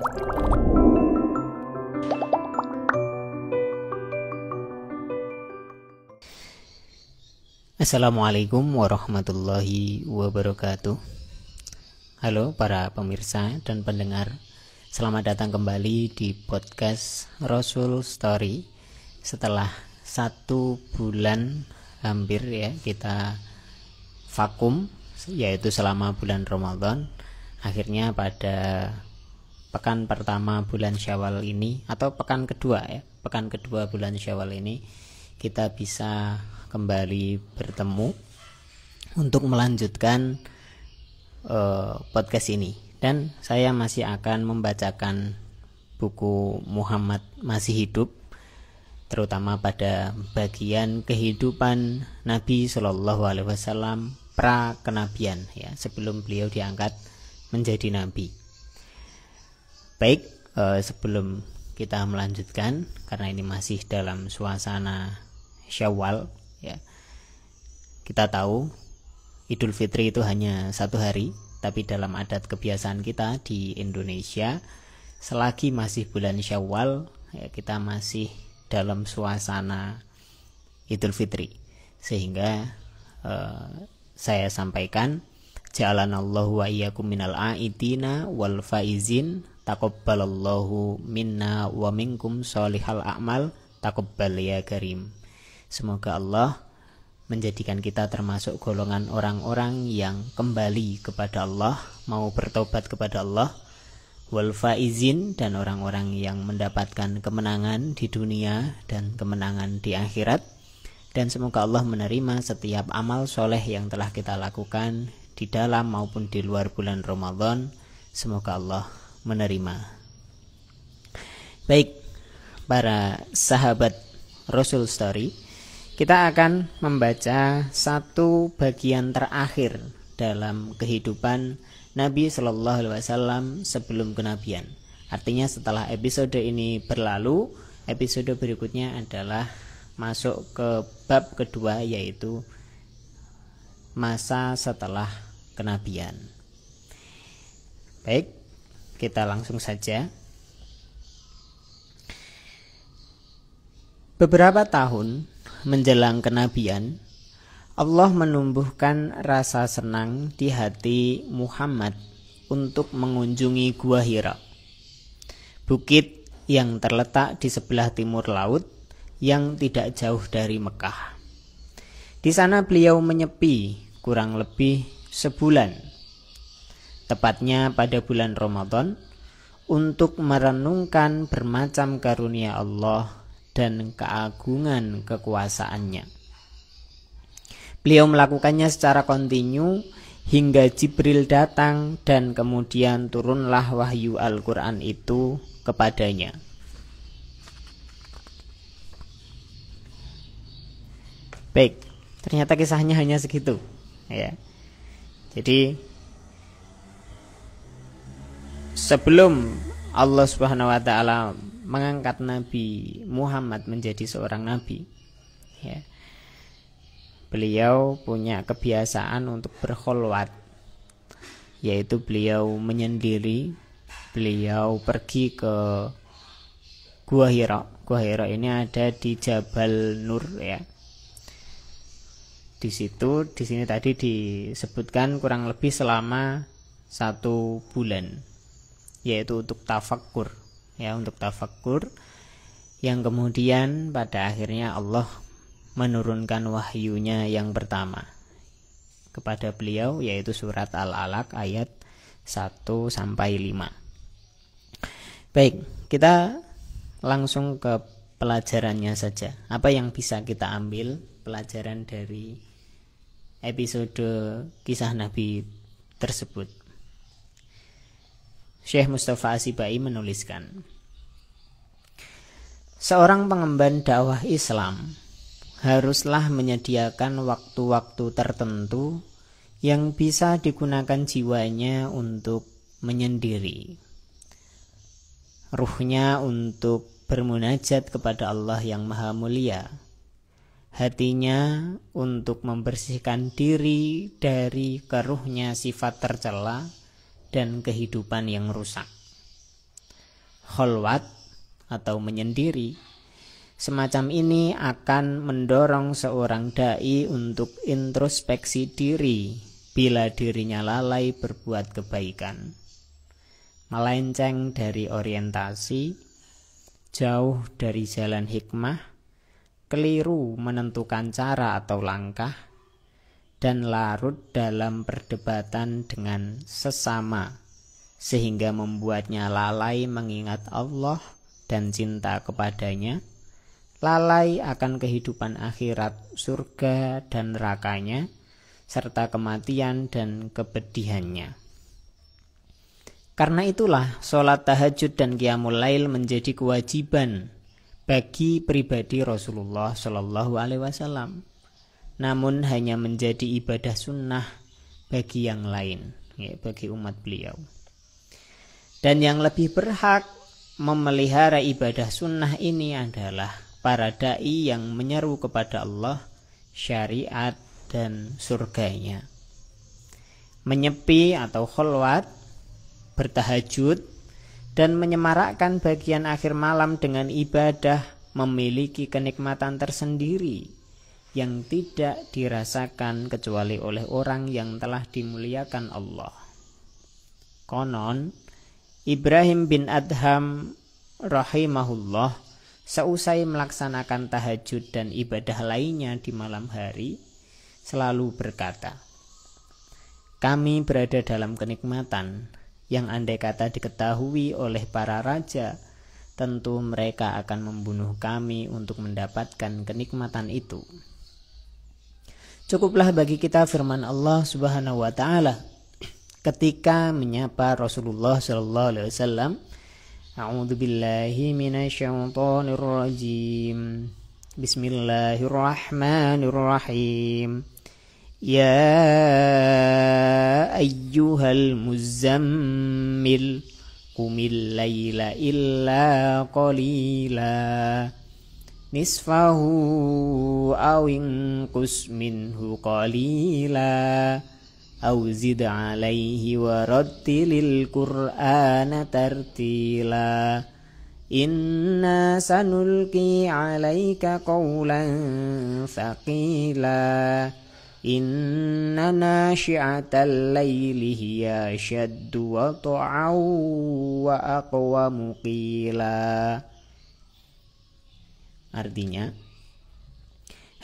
Assalamualaikum warahmatullahi wabarakatuh. Halo para pemirsa dan pendengar, selamat datang kembali di podcast Rasul Story. Setelah 1 bulan hampir ya kita vakum, yaitu selama bulan Ramadan. Akhirnya pada pekan pertama bulan Syawal ini, atau pekan kedua bulan Syawal ini, kita bisa kembali bertemu untuk melanjutkan podcast ini. Dan saya masih akan membacakan buku Muhammad Masih Hidup, terutama pada bagian kehidupan Nabi Shallallahu Alaihi Wasallam pra kenabian, ya, sebelum beliau diangkat menjadi nabi. Baik, sebelum kita melanjutkan, karena ini masih dalam suasana Syawal, ya, kita tahu Idul Fitri itu hanya 1 hari, tapi dalam adat kebiasaan kita di Indonesia, selagi masih bulan Syawal, ya, kita masih dalam suasana Idul Fitri. Sehingga saya sampaikan, ja'alanallahu wa iyyakum minal aidina wal faizin, taqabbalallahu minna wa minkum sholihal a'mal, taqabbal ya karim. Semoga Allah menjadikan kita termasuk golongan orang-orang yang kembali kepada Allah, mau bertobat kepada Allah, wal faizin, dan orang-orang yang mendapatkan kemenangan di dunia dan kemenangan di akhirat. Dan semoga Allah menerima setiap amal soleh yang telah kita lakukan di dalam maupun di luar bulan Ramadan. Semoga Allah menerima. Baik, para sahabat Rasul Story, kita akan membaca satu bagian terakhir dalam kehidupan Nabi Shallallahu Alaihi Wasallam sebelum kenabian. Artinya setelah episode ini berlalu, episode berikutnya adalah masuk ke bab kedua, yaitu masa setelah kenabian. Baik, kita langsung saja. Beberapa tahun menjelang kenabian, Allah menumbuhkan rasa senang di hati Muhammad untuk mengunjungi Gua Hira, bukit yang terletak di sebelah timur laut yang tidak jauh dari Mekah. Di sana beliau menyepi kurang lebih sebulan, tepatnya pada bulan Ramadan, untuk merenungkan bermacam karunia Allah dan keagungan kekuasaannya. Beliau melakukannya secara kontinu hingga Jibril datang dan kemudian turunlah wahyu Al-Quran itu kepadanya. Baik, ternyata kisahnya hanya segitu, ya. Jadi sebelum Allah Subhanahu wa taala mengangkat Nabi Muhammad menjadi seorang nabi, ya, beliau punya kebiasaan untuk berkholwat, yaitu beliau menyendiri. Beliau pergi ke Gua Hira. Gua Hira ini ada di Jabal Nur, ya. Di sini tadi disebutkan kurang lebih selama 1 bulan, yaitu untuk tafakkur, ya, untuk tafakkur, yang kemudian pada akhirnya Allah menurunkan wahyunya yang pertama kepada beliau, yaitu surat Al-Alaq ayat 1-5. Baik, kita langsung ke pelajarannya saja. Apa yang bisa kita ambil pelajaran dari episode kisah Nabi tersebut? Syekh Mustafa Asibai menuliskan, seorang pengemban dakwah Islam haruslah menyediakan waktu-waktu tertentu yang bisa digunakan jiwanya untuk menyendiri, ruhnya untuk bermunajat kepada Allah yang Maha Mulia, hatinya untuk membersihkan diri dari keruhnya sifat tercela dan kehidupan yang rusak. kholwat atau menyendiri, semacam ini akan mendorong seorang dai untuk introspeksi diri bila dirinya lalai berbuat kebaikan, melenceng dari orientasi, jauh dari jalan hikmah, keliru menentukan cara atau langkah, dan larut dalam perdebatan dengan sesama, sehingga membuatnya lalai mengingat Allah dan cinta kepadanya, lalai akan kehidupan akhirat, surga dan nerakanya, serta kematian dan kepedihannya. Karena itulah sholat tahajud dan qiyamul lail menjadi kewajiban bagi pribadi Rasulullah Shallallahu Alaihi Wasallam, namun hanya menjadi ibadah sunnah bagi yang lain, ya, bagi umat beliau. Dan yang lebih berhak memelihara ibadah sunnah ini adalah para dai yang menyeru kepada Allah, syariat, dan surganya. Menyepi atau kholwat, bertahajud, dan menyemarakkan bagian akhir malam dengan ibadah memiliki kenikmatan tersendiri yang tidak dirasakan kecuali oleh orang yang telah dimuliakan Allah. Konon, Ibrahim bin Adham rahimahullah seusai melaksanakan tahajud dan ibadah lainnya di malam hari selalu berkata, "Kami berada dalam kenikmatan yang andai kata diketahui oleh para raja, tentu mereka akan membunuh kami untuk mendapatkan kenikmatan itu." Cukuplah bagi kita firman Allah Subhanahu wa taala ketika menyapa Rasulullah sallallahu alaihi wasallam, "A'udzu billahi minasyaitonir rajim. Bismillahirrahmanirrahim. Ya ayyuhal muzammil qumil laila illa qalila nisfahu aw inqus minhu qalila aw zid alaihi warattilil qur'ana tartila inna sanulqi alaika qawlan thaqila inna nashi'atal laili hiya ashaddu wata'aw wa aqwamu qila." Artinya,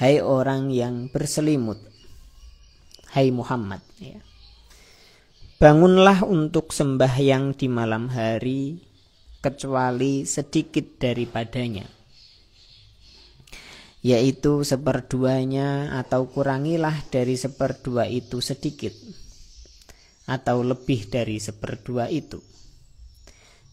hai orang yang berselimut, hai Muhammad, ya, bangunlah untuk sembahyang di malam hari kecuali sedikit daripadanya, yaitu seperduanya, atau kurangilah dari seperdua itu sedikit, atau lebih dari seperdua itu.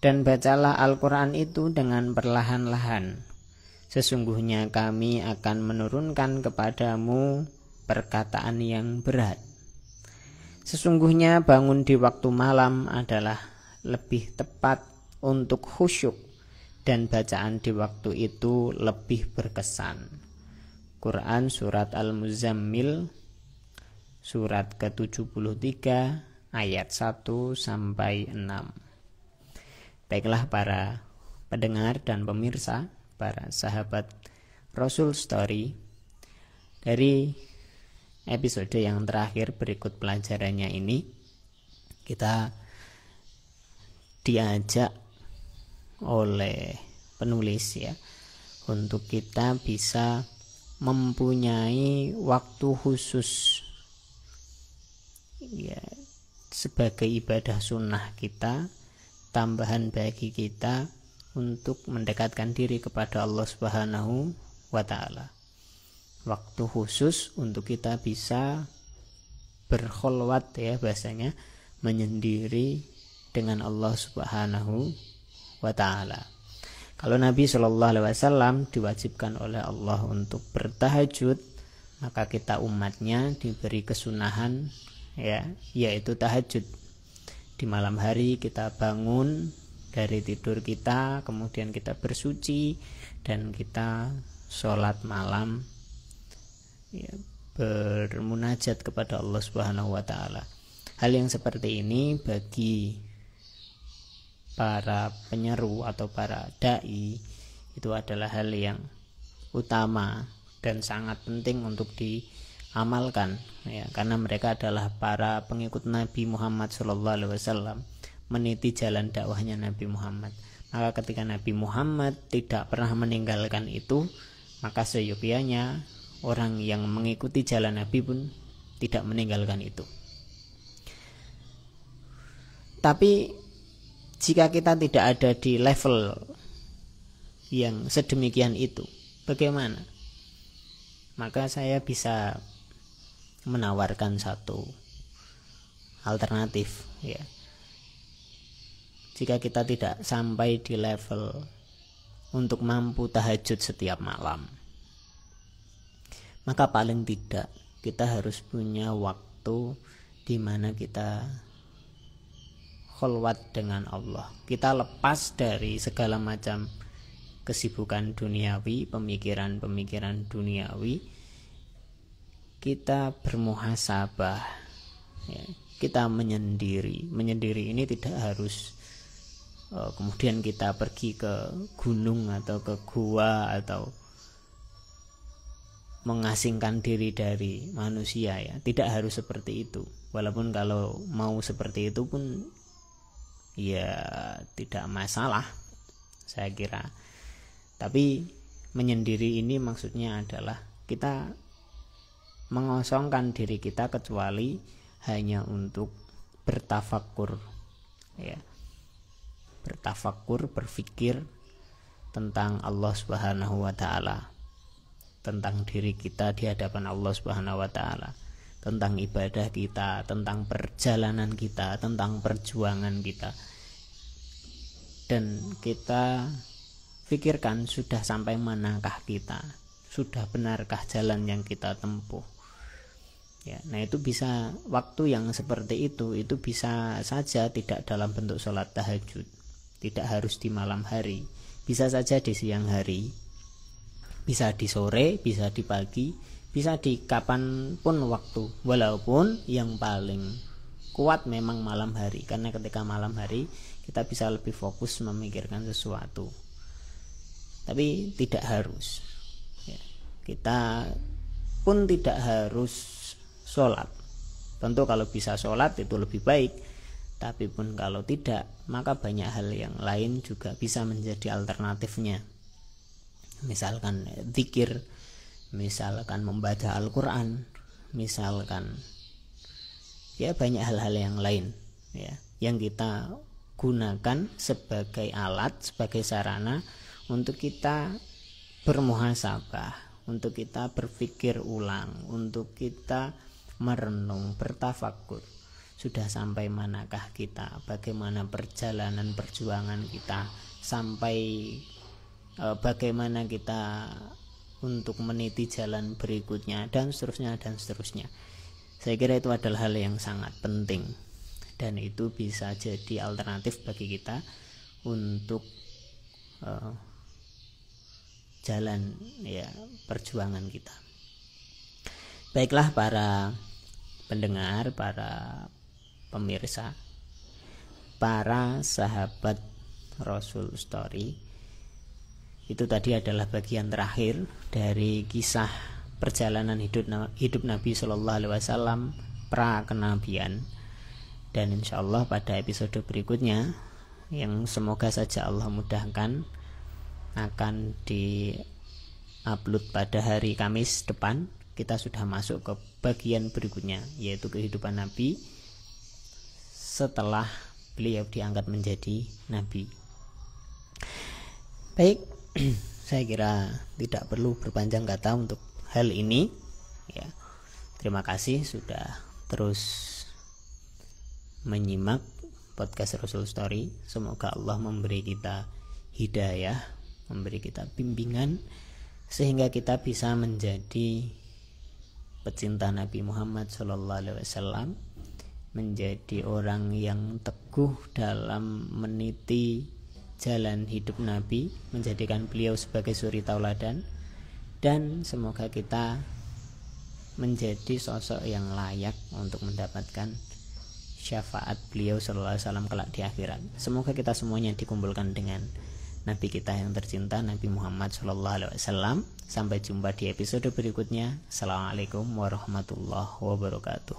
Dan bacalah Al-Quran itu dengan perlahan-lahan. Sesungguhnya kami akan menurunkan kepadamu perkataan yang berat. Sesungguhnya bangun di waktu malam adalah lebih tepat untuk khusyuk, dan bacaan di waktu itu lebih berkesan. Quran Surat Al-Muzammil, surat ke-73 ayat 1-6. Baiklah para pendengar dan pemirsa, para sahabat Rasul Story, dari episode yang terakhir berikut pelajarannya ini, kita diajak oleh penulis, ya, untuk kita bisa mempunyai waktu khusus, ya, sebagai ibadah sunnah kita, tambahan bagi kita untuk mendekatkan diri kepada Allah Subhanahu wa ta'ala. Waktu khusus untuk kita bisa berkholwat, ya, bahasanya menyendiri dengan Allah Subhanahu wa ta'ala. Kalau Nabi Shallallahu Alaihi Wasallam diwajibkan oleh Allah untuk bertahajud, maka kita umatnya diberi kesunahan, ya, yaitu tahajud. Di malam hari kita bangun dari tidur kita, kemudian kita bersuci dan kita sholat malam, ya, bermunajat kepada Allah Subhanahu wa ta'ala. Hal yang seperti ini bagi para penyeru atau para dai itu adalah hal yang utama dan sangat penting untuk diamalkan, ya, karena mereka adalah para pengikut Nabi Muhammad SAW, meniti jalan dakwahnya Nabi Muhammad. Maka ketika Nabi Muhammad tidak pernah meninggalkan itu, maka seyogyanya orang yang mengikuti jalan Nabi pun tidak meninggalkan itu. Tapi jika kita tidak ada di level yang sedemikian itu, bagaimana? Maka saya bisa menawarkan satu alternatif, ya. Jika kita tidak sampai di level untuk mampu tahajud setiap malam, maka paling tidak kita harus punya waktu di mana kita kholwat dengan Allah. Kita lepas dari segala macam kesibukan duniawi, pemikiran-pemikiran duniawi. Kita bermuhasabah, ya. Kita menyendiri. Menyendiri ini tidak harus kemudian kita pergi ke gunung atau ke gua atau mengasingkan diri dari manusia, ya. Tidak harus seperti itu. Walaupun kalau mau seperti itu pun ya tidak masalah, saya kira. Tapi menyendiri ini maksudnya adalah kita mengosongkan diri kita kecuali hanya untuk bertafakkur, ya. Bertafakkur, berpikir tentang Allah Subhanahu wa taala, tentang diri kita di hadapan Allah Subhanahu wa taala, tentang ibadah kita, tentang perjalanan kita, tentang perjuangan kita. Dan kita pikirkan sudah sampai manakah kita, sudah benarkah jalan yang kita tempuh, ya. Nah, itu bisa, waktu yang seperti itu bisa saja tidak dalam bentuk sholat tahajud, tidak harus di malam hari, bisa saja di siang hari, bisa di sore, bisa di pagi, bisa di kapanpun waktu. Walaupun yang paling kuat memang malam hari, karena ketika malam hari kita bisa lebih fokus memikirkan sesuatu. Tapi tidak harus, ya. Kita pun tidak harus sholat. Tentu kalau bisa sholat itu lebih baik, tapi pun kalau tidak, maka banyak hal yang lain juga bisa menjadi alternatifnya. Misalkan zikir, misalkan membaca Al-Quran, misalkan ya banyak hal-hal yang lain, ya, yang kita gunakan sebagai alat, sebagai sarana untuk kita bermuhasabah, untuk kita berpikir ulang, untuk kita merenung, bertafakur. Sudah sampai manakah kita, bagaimana perjalanan perjuangan kita, sampai bagaimana kita untuk meniti jalan berikutnya, dan seterusnya dan seterusnya. Saya kira itu adalah hal yang sangat penting, dan itu bisa jadi alternatif bagi kita untuk jalan, ya, perjuangan kita. Baiklah para pendengar, para pemirsa, para sahabat Rasul Story, itu tadi adalah bagian terakhir dari kisah perjalanan hidup Nabi Shallallahu Alaihi Wasallam pra kenabian. Dan insya Allah pada episode berikutnya, yang semoga saja Allah mudahkan, akan di-upload pada hari Kamis depan, kita sudah masuk ke bagian berikutnya, yaitu kehidupan Nabi setelah beliau diangkat menjadi Nabi. Baik, saya kira tidak perlu berpanjang kata untuk hal ini, ya. Terima kasih sudah terus menyimak podcast Rasul Story. Semoga Allah memberi kita hidayah, memberi kita bimbingan, sehingga kita bisa menjadi pecinta Nabi Muhammad SAW, menjadi orang yang teguh dalam meniti jalan hidup Nabi, menjadikan beliau sebagai suri tauladan, dan semoga kita menjadi sosok yang layak untuk mendapatkan syafaat beliau sallallahu alaihi wasallam kelak di akhirat. Semoga kita semuanya dikumpulkan dengan Nabi kita yang tercinta, Nabi Muhammad sallallahu alaihi wasallam. Sampai jumpa di episode berikutnya. Assalamualaikum warahmatullahi wabarakatuh.